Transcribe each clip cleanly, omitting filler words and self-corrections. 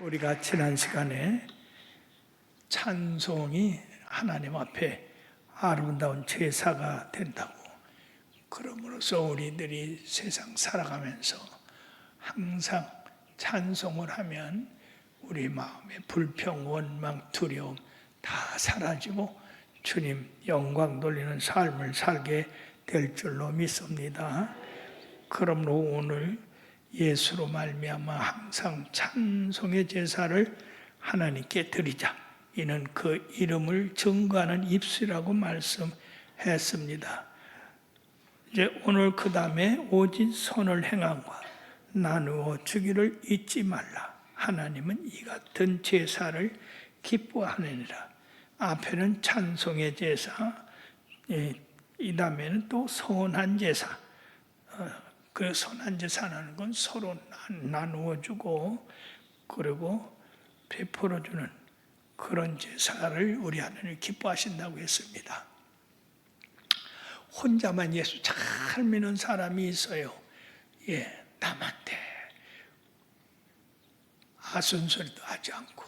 우리가 지난 시간에 찬송이 하나님 앞에 아름다운 제사가 된다고, 그러므로서 우리들이 세상 살아가면서 항상 찬송을 하면 우리 마음의 불평, 원망, 두려움 다 사라지고 주님 영광 돌리는 삶을 살게 될 줄로 믿습니다. 그러므로 오늘 예수로 말미암아 항상 찬송의 제사를 하나님께 드리자. 이는 그 이름을 증거하는 입술이라고 말씀했습니다. 이제 오늘 그 다음에 오직 선을 행함과 나누어 주기를 잊지 말라. 하나님은 이 같은 제사를 기뻐하느니라. 앞에는 찬송의 제사, 이 다음에는 또 선한 제사. 그 선한 제사라는 건 서로 나누어 주고 그리고 베풀어 주는 그런 제사를 우리 하나님 기뻐하신다고 했습니다. 혼자만 예수 잘 믿는 사람이 있어요. 남한테 아순소리도 하지 않고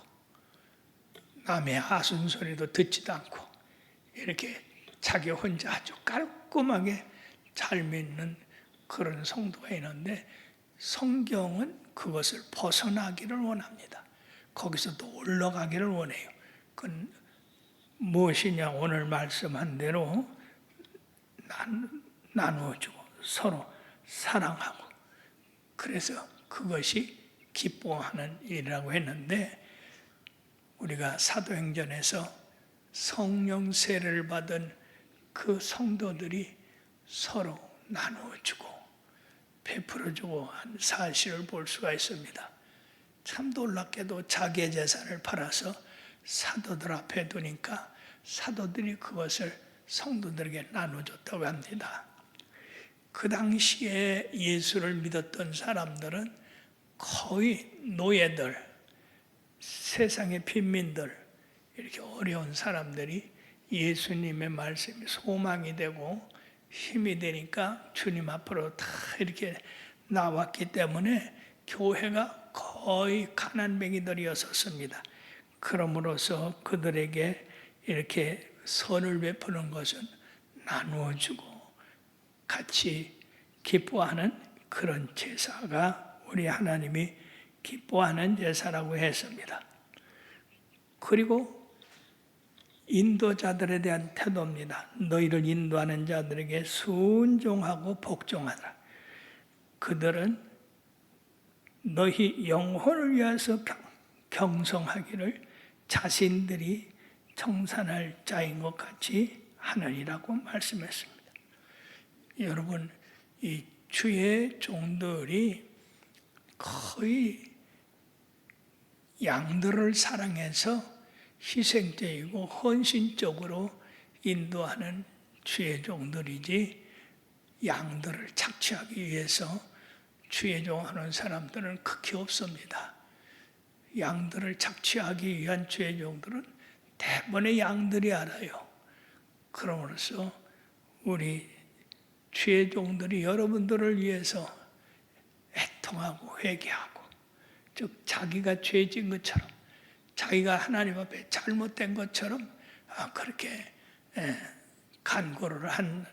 남의 아순소리도 듣지도 않고 이렇게 자기 혼자 아주 깔끔하게 잘 믿는 그런 성도가 있는데, 성경은 그것을 벗어나기를 원합니다. 거기서도 올라가기를 원해요. 그건 무엇이냐? 오늘 말씀한 대로 나누어주고 서로 사랑하고, 그래서 그것이 기뻐하는 일이라고 했는데, 우리가 사도행전에서 성령 세례를 받은 그 성도들이 서로 나누어주고 베풀어주고 한 사실을 볼 수가 있습니다. 참 놀랍게도 자기의 재산을 팔아서 사도들 앞에 두니까 사도들이 그것을 성도들에게 나눠줬다고 합니다. 그 당시에 예수를 믿었던 사람들은 거의 노예들, 세상의 빈민들, 이렇게 어려운 사람들이 예수님의 말씀이 소망이 되고 힘이 되니까 주님 앞으로 다 이렇게 나왔기 때문에 교회가 거의 가난뱅이들이었습니다. 그러므로서 그들에게 이렇게 선을 베푸는 것은 나누어주고 같이 기뻐하는 그런 제사가 우리 하나님이 기뻐하는 제사라고 했습니다. 그리고 인도자들에 대한 태도입니다. 너희를 인도하는 자들에게 순종하고 복종하라. 그들은 너희 영혼을 위해서 경성하기를 자신들이 청산할 자인 것 같이 하느니라고 말씀했습니다. 여러분, 이 주의 종들이 거의 양들을 사랑해서 희생적이고 헌신적으로 인도하는 주의 종들이지, 양들을 착취하기 위해서 주의 종하는 사람들은 극히 없습니다. 양들을 착취하기 위한 주의 종들은 대부분의 양들이 알아요. 그러므로서 우리 주의 종들이 여러분들을 위해서 애통하고 회개하고, 즉 자기가 죄진 것처럼, 자기가 하나님 앞에 잘못된 것처럼 그렇게 간구를 한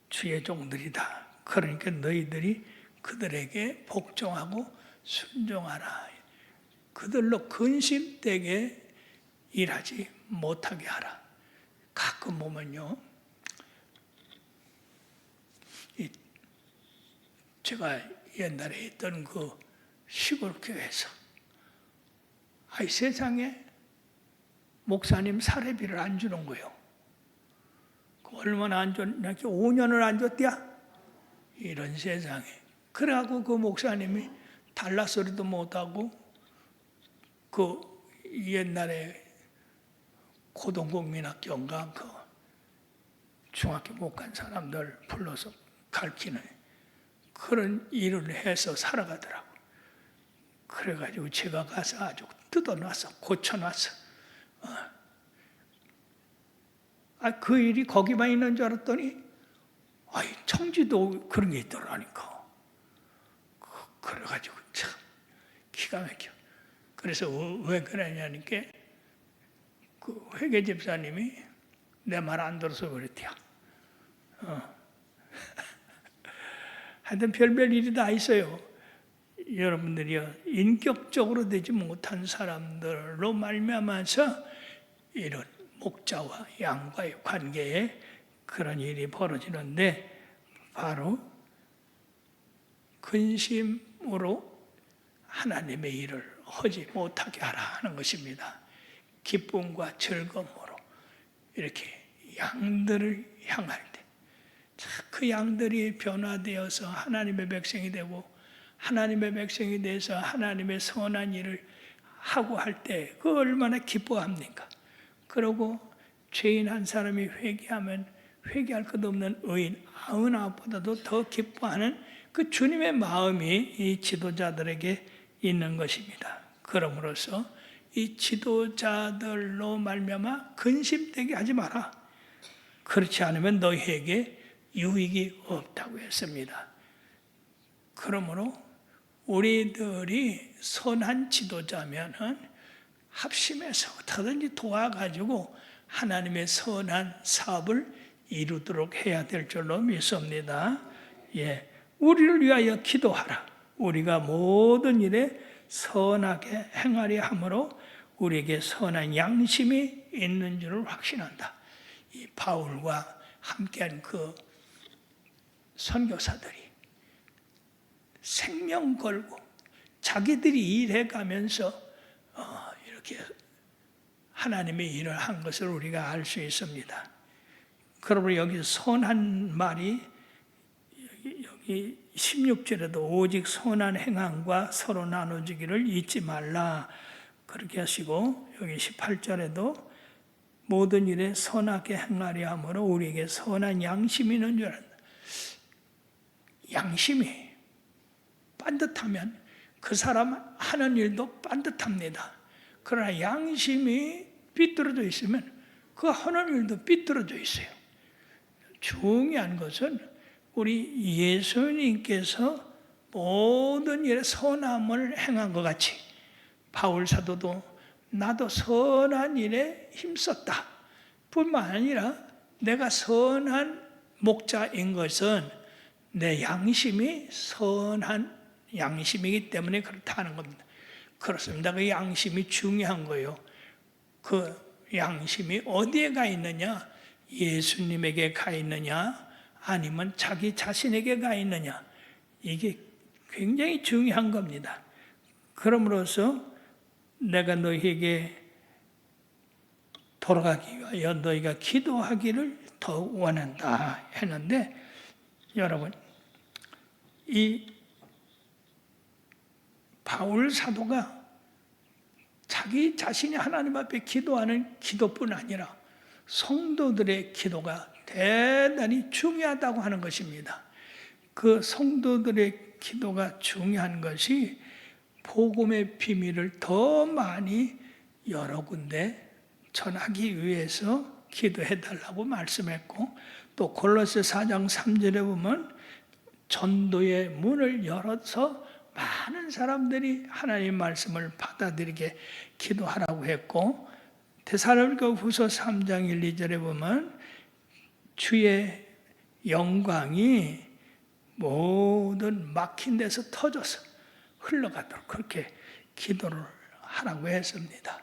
주의 종들이다. 그러니까 너희들이 그들에게 복종하고 순종하라. 그들로 근심되게 일하지 못하게 하라. 가끔 보면요, 제가 옛날에 있던 그 시골 교회에서 세상에 목사님 사례비를 안 주는 거예요. 얼마나 안 줬냐? 5년을 안 줬대야? 이런 세상에. 그래갖고 그 목사님이 달라 소리도 못하고 그 옛날에 고등국민학교인가 그 중학교 못 간 사람들 불러서 가르치는 그런 일을 해서 살아가더라고. 그래가지고 제가 가서 아주 뜯어놨어, 고쳐놨어. 그 일이 거기만 있는 줄 알았더니 청주도 그런 게 있더라니까. 그래가지고 참 기가 막혀. 그래서 왜 그러냐니까 그 회계 집사님이 내 말 안 들어서 그랬대요. 하여튼 별별 일이 다 있어요. 여러분들이요, 인격적으로 되지 못한 사람들로 말미암아서 이런 목자와 양과의 관계에 그런 일이 벌어지는데, 바로 근심으로 하나님의 일을 하지 못하게 하라 하는 것입니다. 기쁨과 즐거움으로 이렇게 양들을 향할 때, 그 양들이 변화되어서 하나님의 백성이 되고, 하나님의 백성이 돼서 하나님의 선한 일을 하고 할 때 그 얼마나 기뻐합니까? 그러고 죄인 한 사람이 회개하면 회개할 것 없는 의인 99보다도 더 기뻐하는 그 주님의 마음이 이 지도자들에게 있는 것입니다. 그러므로서 이 지도자들로 말미암아 근심되게 하지 마라. 그렇지 않으면 너희에게 유익이 없다고 했습니다. 그러므로 우리들이 선한 지도자면은 합심해서 어떻게든지 도와가지고 하나님의 선한 사업을 이루도록 해야 될 줄로 믿습니다. 예, 우리를 위하여 기도하라. 우리가 모든 일에 선하게 행하려 함으로 우리에게 선한 양심이 있는 줄을 확신한다. 이 바울과 함께한 그 선교사들이 생명 걸고 자기들이 일해가면서 이렇게 하나님의 일을 한 것을 우리가 알 수 있습니다. 그러므로 여기 선한 말이 여기 16절에도 오직 선한 행함과 서로 나눠주기를 잊지 말라 그렇게 하시고, 여기 18절에도 모든 일에 선하게 행하려 함으로 우리에게 선한 양심이 있는 줄 안다. 양심이 반듯하면 그 사람 하는 일도 반듯합니다. 그러나 양심이 삐뚤어져 있으면 그 하는 일도 삐뚤어져 있어요. 중요한 것은 우리 예수님께서 모든 일에 선함을 행한 것 같이 바울 사도도 나도 선한 일에 힘썼다 뿐만 아니라 내가 선한 목자인 것은 내 양심이 선한 양심이기 때문에 그렇다는 겁니다. 그렇습니다. 그 양심이 중요한 거예요. 그 양심이 어디에 가 있느냐? 예수님에게 가 있느냐? 아니면 자기 자신에게 가 있느냐? 이게 굉장히 중요한 겁니다. 그러므로서 내가 너희에게 돌아가기 위하여 너희가 기도하기를 더 원한다 했는데, 여러분, 이 바울 사도가 자기 자신이 하나님 앞에 기도하는 기도뿐 아니라 성도들의 기도가 대단히 중요하다고 하는 것입니다. 그 성도들의 기도가 중요한 것이 복음의 비밀을 더 많이 여러 군데 전하기 위해서 기도해 달라고 말씀했고, 또 골로새 4장 3절에 보면 전도의 문을 열어서 많은 사람들이 하나님 말씀을 받아들이게 기도하라고 했고, 데살로니가후서 3장 1, 2절에 보면 주의 영광이 모든 막힌 데서 터져서 흘러가도록 그렇게 기도를 하라고 했습니다.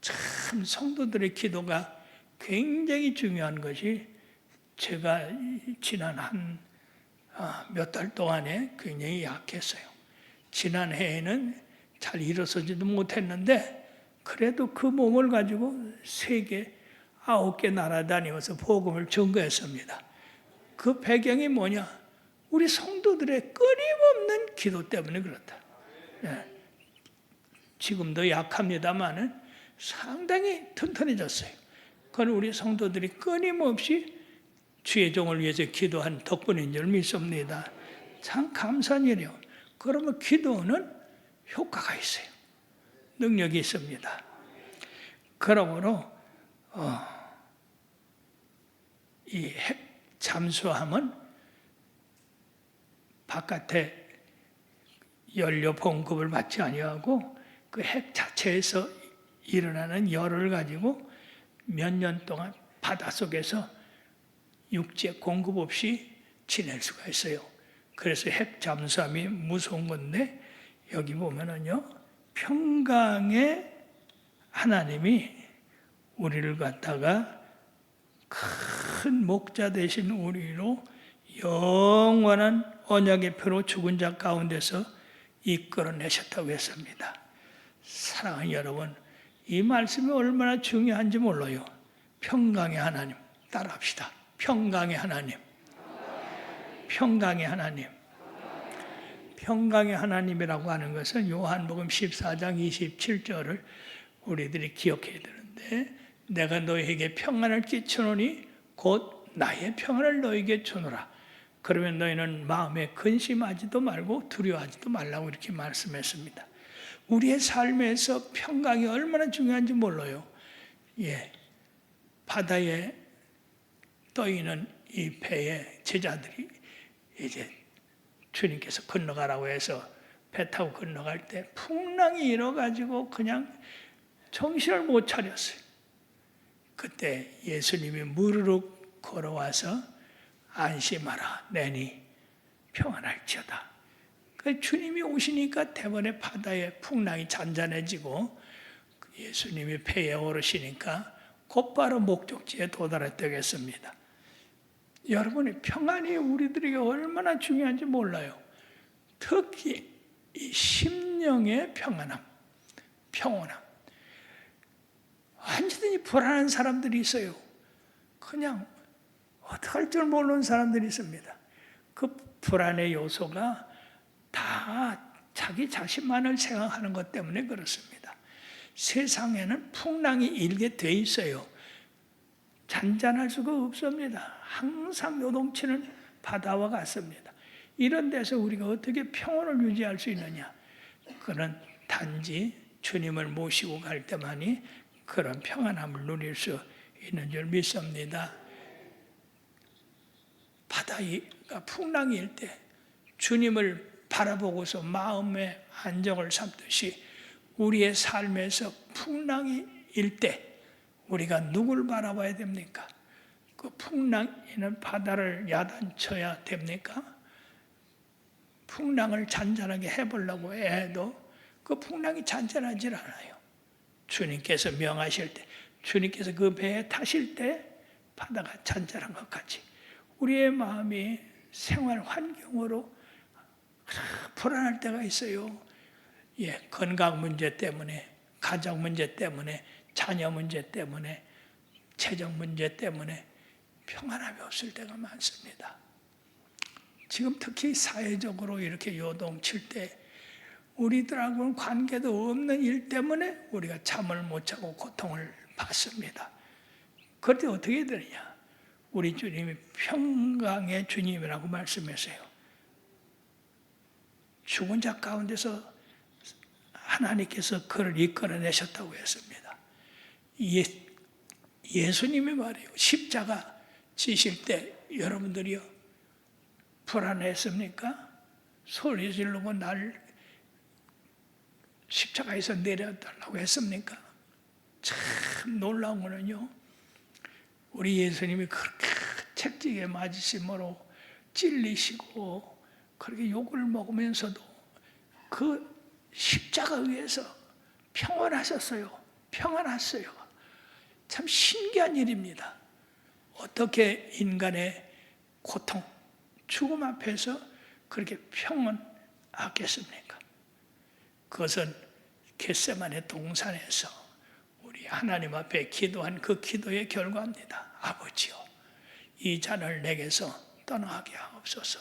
참 성도들의 기도가 굉장히 중요한 것이, 제가 지난 몇 달 동안에 굉장히 약했어요. 지난해에는 잘 일어서지도 못했는데 그래도 그 몸을 가지고 세계 9개 나라 다니면서 복음을 전거했습니다. 그 배경이 뭐냐? 우리 성도들의 끊임없는 기도 때문에 그렇다. 네. 지금도 약합니다마는 상당히 튼튼해졌어요. 그건 우리 성도들이 끊임없이 주의 종을 위해서 기도한 덕분인 줄 믿습니다. 참 감사한 일이요. 그러면 기도는 효과가 있어요. 능력이 있습니다. 그러므로 이 핵 잠수함은 바깥에 연료 공급을 받지 아니하고 그 핵 자체에서 일어나는 열을 가지고 몇 년 동안 바닷속에서 육지에 공급 없이 지낼 수가 있어요. 그래서 핵 잠수함이 무서운 건데 여기 보면은요, 평강의 하나님이 우리를 갖다가 큰 목자 되신 우리로 영원한 언약의 표로 죽은 자 가운데서 이끌어내셨다고 했습니다. 사랑하는 여러분, 이 말씀이 얼마나 중요한지 몰라요. 평강의 하나님, 따라합시다. 평강의 하나님, 평강의 하나님. 평강의 하나님이라고 하는 것은 요한복음 14장 27절을 우리들이 기억해야 되는데, 내가 너희에게 평안을 끼치노니 곧 나의 평안을 너희에게 주노라. 그러면 너희는 마음에 근심하지도 말고 두려워하지도 말라고 이렇게 말씀했습니다. 우리의 삶에서 평강이 얼마나 중요한지 몰라요. 바다에 떠 있는 이 배에 제자들이 이제 주님께서 건너가라고 해서 배 타고 건너갈 때 풍랑이 일어가지고 그냥 정신을 못 차렸어요. 그때 예수님이 무르륵 걸어와서 안심하라, 내니 평안할지어다. 그 주님이 오시니까 대번에 바다의 풍랑이 잔잔해지고 예수님이 배에 오르시니까 곧바로 목적지에 도달했다고 했습니다. 여러분의 평안이 우리들에게 얼마나 중요한지 몰라요. 특히 이 심령의 평안함, 평온함. 완전히 불안한 사람들이 있어요. 그냥 어떡할 줄 모르는 사람들이 있습니다. 그 불안의 요소가 다 자기 자신만을 생각하는 것 때문에 그렇습니다. 세상에는 풍랑이 일게 돼 있어요. 잔잔할 수가 없습니다. 항상 요동치는 바다와 같습니다. 이런 데서 우리가 어떻게 평온을 유지할 수 있느냐? 그는 단지 주님을 모시고 갈 때만이 그런 평안함을 누릴 수 있는 줄 믿습니다. 바다가 풍랑일 때 주님을 바라보고서 마음의 안정을 삼듯이 우리의 삶에서 풍랑이 일 때 우리가 누굴 바라봐야 됩니까? 그 풍랑이는 바다를 야단쳐야 됩니까? 풍랑을 잔잔하게 해보려고 해도 그 풍랑이 잔잔하질 않아요. 주님께서 명하실 때, 주님께서 그 배에 타실 때 바다가 잔잔한 것 같이 우리의 마음이 생활 환경으로 불안할 때가 있어요. 건강 문제 때문에, 가정 문제 때문에, 자녀 문제 때문에, 재정 문제 때문에 평안함이 없을 때가 많습니다. 지금 특히 사회적으로 이렇게 요동칠 때 우리들하고는 관계도 없는 일 때문에 우리가 잠을 못 자고 고통을 받습니다. 그럴 때 어떻게 되느냐? 우리 주님이 평강의 주님이라고 말씀하세요. 죽은 자 가운데서 하나님께서 그를 이끌어내셨다고 했습니다. 예수님이 말이에요. 십자가 지실 때 여러분들이요 불안했습니까? 소리 지르고 날 십자가에서 내려달라고 했습니까? 참 놀라운 거는요, 우리 예수님이 그렇게 채찍에 맞으심으로 찔리시고 그렇게 욕을 먹으면서도 그 십자가 위에서 평안하셨어요. 평안했어요. 참 신기한 일입니다. 어떻게 인간의 고통, 죽음 앞에서 그렇게 평안하겠습니까? 그것은 겟세마네 동산에서 우리 하나님 앞에 기도한 그 기도의 결과입니다. 아버지요, 이 잔을 내게서 떠나게 하옵소서.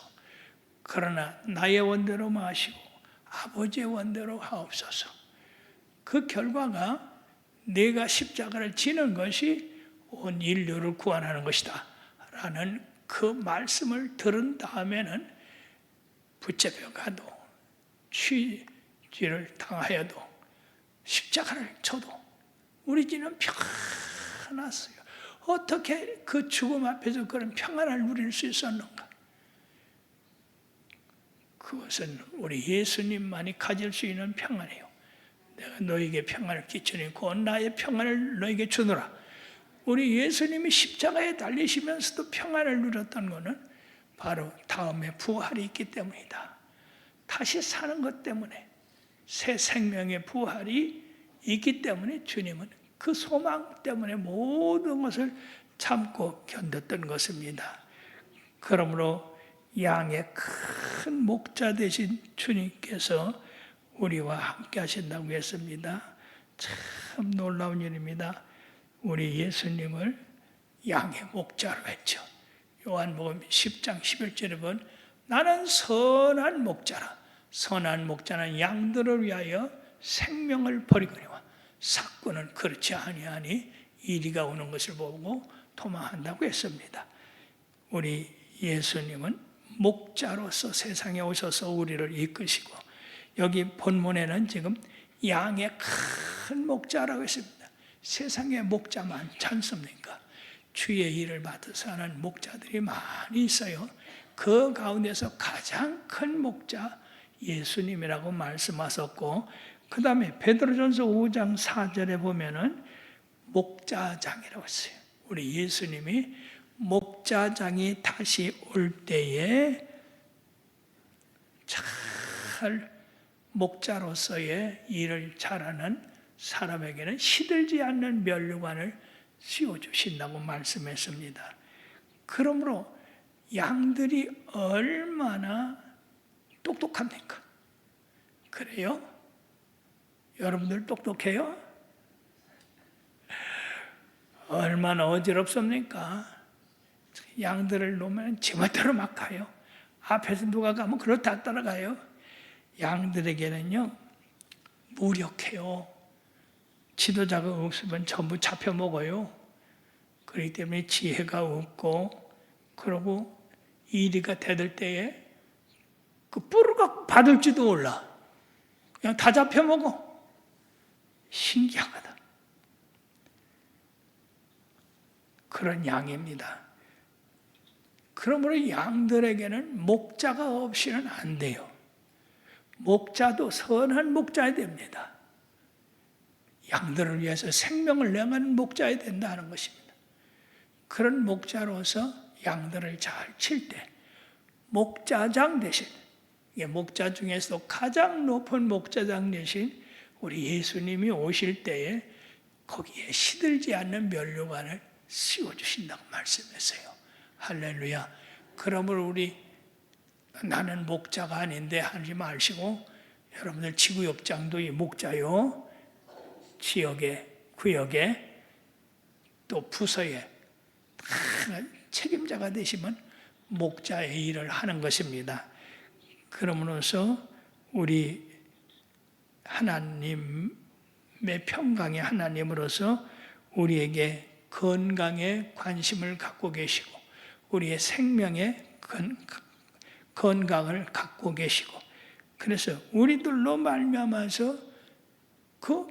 그러나 나의 원대로 마시고 아버지의 원대로 하옵소서. 그 결과가 내가 십자가를 지는 것이 온 인류를 구원하는 것이다 라는 그 말씀을 들은 다음에는 붙잡혀가도 취지를 당하여도 십자가를 쳐도 우리 집은 평안했어요. 어떻게 그 죽음 앞에서 그런 평안을 누릴 수 있었는가? 그것은 우리 예수님만이 가질 수 있는 평안이에요. 내가 너에게 평안을 끼치니 곧 나의 평안을 너에게 주노라. 우리 예수님이 십자가에 달리시면서도 평안을 누렸던 것은 바로 다음에 부활이 있기 때문이다. 다시 사는 것 때문에, 새 생명의 부활이 있기 때문에 주님은 그 소망 때문에 모든 것을 참고 견뎠던 것입니다. 그러므로 양의 큰 목자 되신 주님께서 우리와 함께 하신다고 했습니다. 참 놀라운 일입니다. 우리 예수님을 양의 목자로 했죠. 요한복음 10장 11절에 보면 나는 선한 목자라. 선한 목자는 양들을 위하여 생명을 버리거니와 삭구는 그렇지 아니하니 이리가 오는 것을 보고 도망한다고 했습니다. 우리 예수님은 목자로서 세상에 오셔서 우리를 이끄시고, 여기 본문에는 지금 양의 큰 목자라고 했습니다. 세상에 목자 많지 않습니까? 주의 일을 맡아서 하는 목자들이 많이 있어요. 그 가운데서 가장 큰 목자 예수님이라고 말씀하셨고, 그 다음에 베드로전서 5장 4절에 보면은 목자장이라고 했어요. 우리 예수님이 목자장이 다시 올 때에 잘 목자로서의 일을 잘하는 사람에게는 시들지 않는 면류관을 씌워주신다고 말씀했습니다. 그러므로 양들이 얼마나 똑똑합니까? 그래요? 여러분들 똑똑해요? 얼마나 어지럽습니까? 양들을 놓으면 제멋대로 막 가요. 앞에서 누가 가면 그렇다 따라가요. 양들에게는요, 무력해요. 지도자가 없으면 전부 잡혀 먹어요. 그렇기 때문에 지혜가 없고, 그러고 이리가 대들 때에 그 뿔을 갖고 받을지도 몰라. 그냥 다 잡혀 먹어. 신기하다. 그런 양입니다. 그러므로 양들에게는 목자가 없이는 안 돼요. 목자도 선한 목자야 됩니다. 양들을 위해서 생명을 내는 목자야 된다는 것입니다. 그런 목자로서 양들을 잘 칠 때 목자장 대신, 목자 중에서 가장 높은 목자장 대신 우리 예수님이 오실 때에 거기에 시들지 않는 면류관을 씌워주신다고 말씀했어요. 할렐루야. 그러므로 우리 나는 목자가 아닌데 하지 마시고, 여러분들 지구역장도 이 목자요, 지역에, 구역에, 또 부서에 책임자가 되시면 목자의 일을 하는 것입니다. 그러므로서 우리 하나님의 평강의 하나님으로서 우리에게 건강에 관심을 갖고 계시고, 우리의 생명의 건강을 갖고 계시고, 그래서 우리들로 말미암아서 그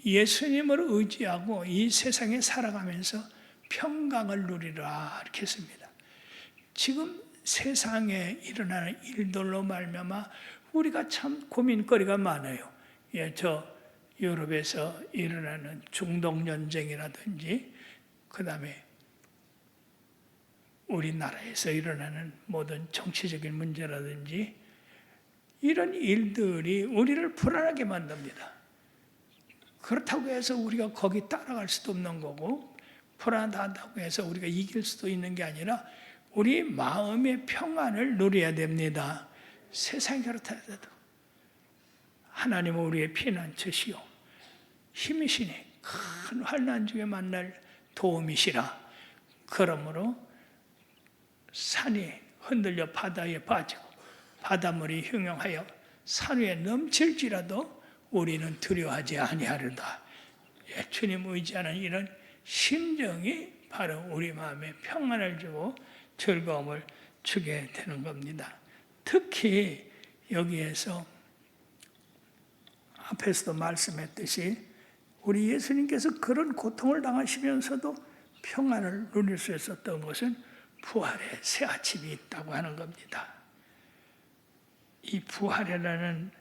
예수님을 의지하고 이 세상에 살아가면서 평강을 누리라 이렇게 했습니다. 지금 세상에 일어나는 일들로 말미암아 우리가 참 고민거리가 많아요. 저 유럽에서 일어나는 중동 전쟁이라든지, 그 다음에 우리나라에서 일어나는 모든 정치적인 문제라든지, 이런 일들이 우리를 불안하게 만듭니다. 그렇다고 해서 우리가 거기 따라갈 수도 없는 거고, 불안하다고 해서 우리가 이길 수도 있는 게 아니라 우리 마음의 평안을 누려야 됩니다. 세상이 그렇다 해도 하나님은 우리의 피난처시요 힘이시니 큰 환난 중에 만날 도움이시라. 그러므로 산이 흔들려 바다에 빠지고 바닷물이 흉용하여 산 위에 넘칠지라도 우리는 두려워하지 아니하리로다. 주님 의지하는 이런 심정이 바로 우리 마음에 평안을 주고 즐거움을 주게 되는 겁니다. 특히 여기에서 앞에서도 말씀했듯이 우리 예수님께서 그런 고통을 당하시면서도 평안을 누릴 수 있었던 것은 부활의 새 아침이 있다고 하는 겁니다. 이 부활이라는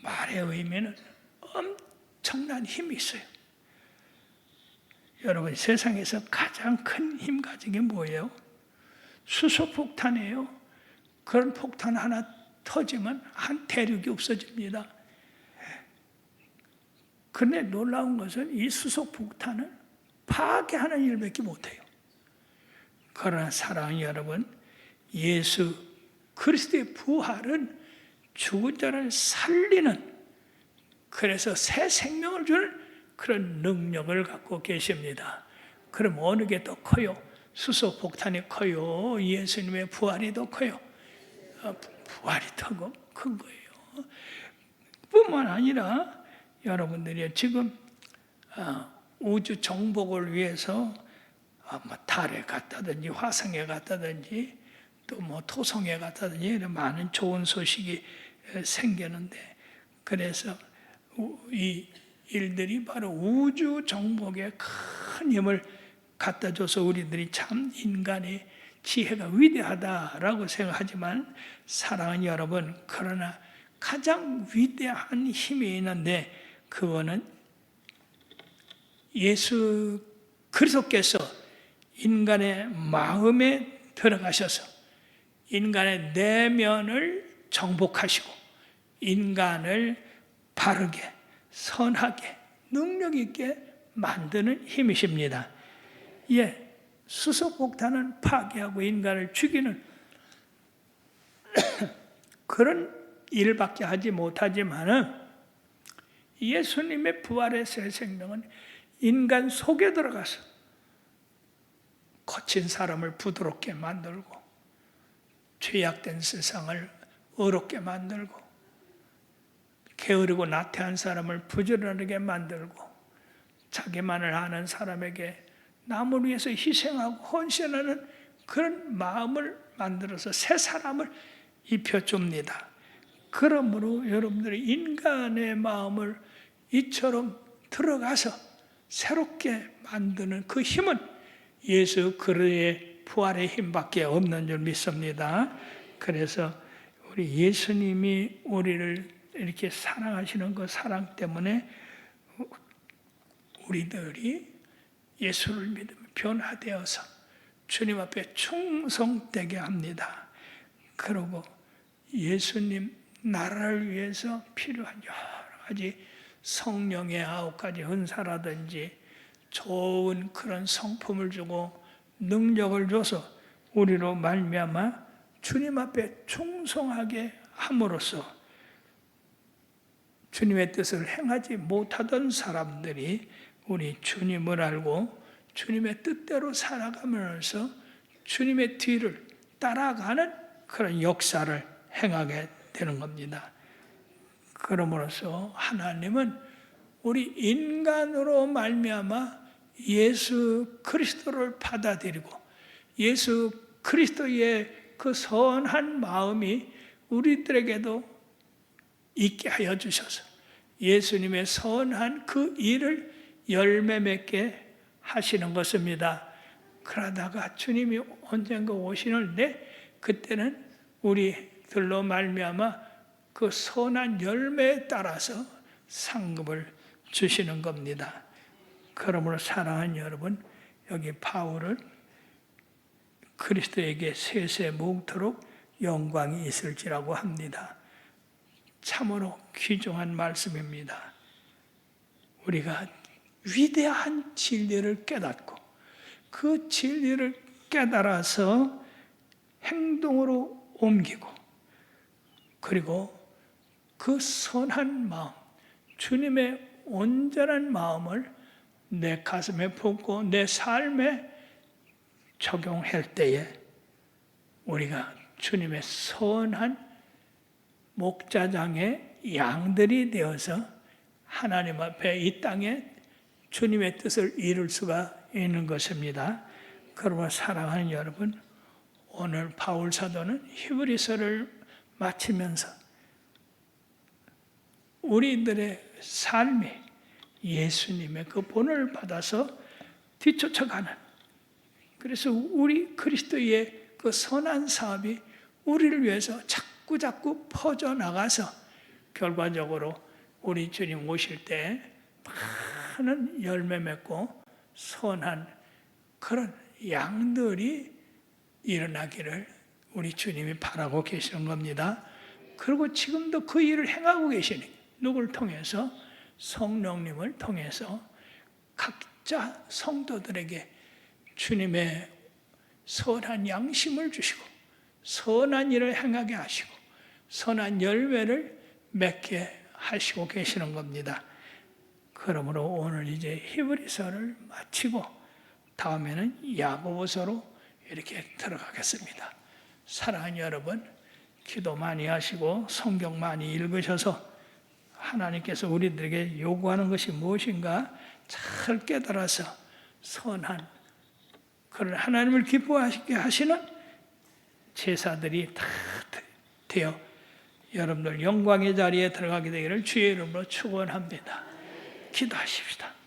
말의 의미는 엄청난 힘이 있어요. 여러분, 세상에서 가장 큰 힘 가진 게 뭐예요? 수소폭탄이에요. 그런 폭탄 하나 터지면 한 대륙이 없어집니다. 그런데 놀라운 것은 이 수소폭탄은 파괴하는 일밖에 못해요. 그러나 사랑하는 여러분, 예수 그리스도의 부활은 죽은 자를 살리는, 그래서 새 생명을 주는 그런 능력을 갖고 계십니다. 그럼 어느 게 더 커요? 수소폭탄이 커요? 예수님의 부활이 더 커요? 부활이 더 큰 거예요. 뿐만 아니라 여러분들이 지금 우주 정복을 위해서 달에 갔다든지 화성에 갔다든지 또 뭐 토성에 갔다든지 이런 많은 좋은 소식이 생기는데, 그래서 이 일들이 바로 우주 정복에 큰 힘을 갖다 줘서 우리들이 참 인간의 지혜가 위대하다라고 생각하지만, 사랑하는 여러분, 그러나 가장 위대한 힘이 있는데 그거는 예수 그리스도께서 인간의 마음에 들어가셔서 인간의 내면을 정복하시고 인간을 바르게, 선하게, 능력 있게 만드는 힘이십니다. 예, 수소폭탄은 파괴하고 인간을 죽이는 그런 일밖에 하지 못하지만은, 예수님의 부활의 새 생명은 인간 속에 들어가서 거친 사람을 부드럽게 만들고 죄악된 세상을 의롭게 만들고 게으르고 나태한 사람을 부지런하게 만들고 자기만을 아는 사람에게 남을 위해서 희생하고 헌신하는 그런 마음을 만들어서 새 사람을 입혀줍니다. 그러므로 여러분들이 인간의 마음을 이처럼 들어가서 새롭게 만드는 그 힘은 예수 그리스도의 부활의 힘밖에 없는 줄 믿습니다. 그래서 우리 예수님이 우리를 이렇게 사랑하시는 그 사랑 때문에 우리들이 예수를 믿으며 변화되어서 주님 앞에 충성되게 합니다. 그리고 예수님 나라를 위해서 필요한 여러 가지 성령의 9가지 은사라든지 좋은 그런 성품을 주고 능력을 줘서 우리로 말미암아 주님 앞에 충성하게 함으로써 주님의 뜻을 행하지 못하던 사람들이 우리 주님을 알고 주님의 뜻대로 살아가면서 주님의 뒤를 따라가는 그런 역사를 행하게 되는 겁니다. 그러므로서 하나님은 우리 인간으로 말미암아 예수 그리스도를 받아들이고 예수 그리스도의 그 선한 마음이 우리들에게도 있게 하여 주셔서 예수님의 선한 그 일을 열매 맺게 하시는 것입니다. 그러다가 주님이 언젠가 오시는데 그때는 우리들로 말미암아 그 선한 열매에 따라서 상급을 주시는 겁니다. 그러므로 사랑하는 여러분, 여기 바울은 그리스도에게 세세 묵도록 영광이 있을지라고 합니다. 참으로 귀중한 말씀입니다. 우리가 위대한 진리를 깨닫고 그 진리를 깨달아서 행동으로 옮기고 그리고 그 선한 마음, 주님의 온전한 마음을 내 가슴에 품고 내 삶에 적용할 때에 우리가 주님의 선한 목자장의 양들이 되어서 하나님 앞에 이 땅에 주님의 뜻을 이룰 수가 있는 것입니다. 그러므로 사랑하는 여러분, 오늘 바울 사도는 히브리서를 마치면서 우리들의 삶이 예수님의 그 본을 받아서 뒤쫓아가는, 그래서 우리 그리스도의 그 선한 사업이 우리를 위해서 자꾸 퍼져나가서 결과적으로 우리 주님 오실 때 많은 열매 맺고 선한 그런 양들이 일어나기를 우리 주님이 바라고 계시는 겁니다. 그리고 지금도 그 일을 행하고 계시니 누구를 통해서? 성령님을 통해서 각자 성도들에게 주님의 선한 양심을 주시고 선한 일을 행하게 하시고 선한 열매를 맺게 하시고 계시는 겁니다. 그러므로 오늘 이제 히브리서를 마치고 다음에는 야고보서로 이렇게 들어가겠습니다. 사랑하는 여러분, 기도 많이 하시고 성경 많이 읽으셔서 하나님께서 우리들에게 요구하는 것이 무엇인가 잘 깨달아서 선한 그런 하나님을 기뻐하시게 하시는 제사들이 다 되어 여러분들 영광의 자리에 들어가게 되기를 주의 이름으로 축원합니다. 기도하십시다.